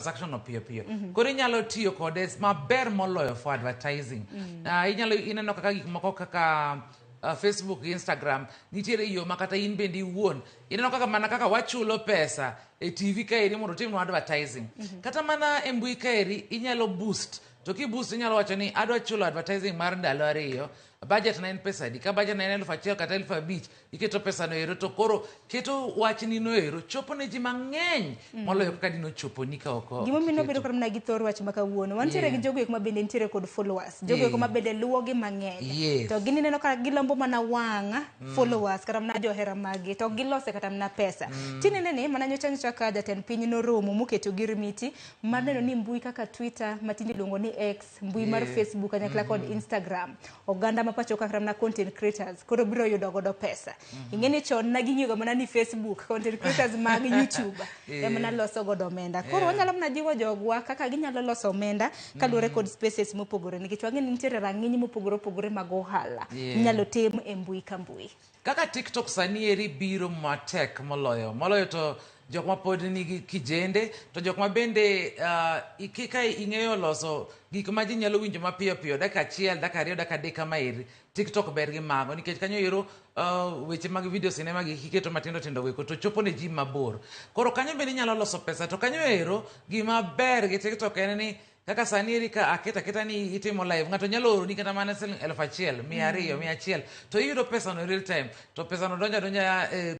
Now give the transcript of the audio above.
transaction piyo piyo. Koro inyalo tiyo kode maber moloyo for advertising. Inyalo ineno kaka gik moko kaka Facebook, Instagram, nitiere yo makata in bende iwuon. Ineno kaka mana kaka wachulo pesa e TV kaeri mondo timno advertising. Kata mana e mbui kaeri inyalo boost. To ki boost inyalo wacho ni adwa chulo advertising mar ndalo 2. Budget na en pesa di ka budget na en 1,000 kata 5,000 iketo pesa no ero to koro keto wachni no ero chopo ne ji mang'eny moloyo kaka dino chopo ni ka oko gimo mino bedo kar mna gi thor wach maka wuono wantiere gi jogo ma bende nitiere kod followers jogo ma bende luwo gi mang'eny to gini neno ka gilombo mana wang followers kata mna johera magi to gilose kata mna pesa tinene ni mana nyocha nyocha ka jatend piny no romo muketo girmiti mar neno ni mbui kaka Twitter matindi luongo ni X mbui mar Facebook anyakla kod Instagram oganda mapacho kaka na content creators koro biro yudo godo pesa ingeni chon na ginyigo mana ni Facebook content creators mag YouTube emana loso godo omenda koro wanyalo mna jiwo jogwa kaka ginyalo loso omenda kaluwore kod spaces mopogore nikech wang'eni nitiere rang'iny mopogore mag ohala inyalo tim e mbui ka mbui kaka TikTok sani eri biro matek moloyo to jok ma pod nigi kijende to jok ma bende kika ing'eyo loso gik ma ji nyalo winjo mapiyo piyo dakika 1, dakika 2, dakika 3 kama eri TikTok ber gi mago nikech kanyo ero weche mag video sinema gi kiketo matindo tindo weko to chopo ne ji mabor koro kanyo bende nyalo loso pesa to kanyo ero gima ber gi TikTok en ni kaka sani eri ka aketa ni itimo live ng'ato nyalo oro ni kata mana 1,000, 200, 100 to iyudo pesa no real time to pesa no donja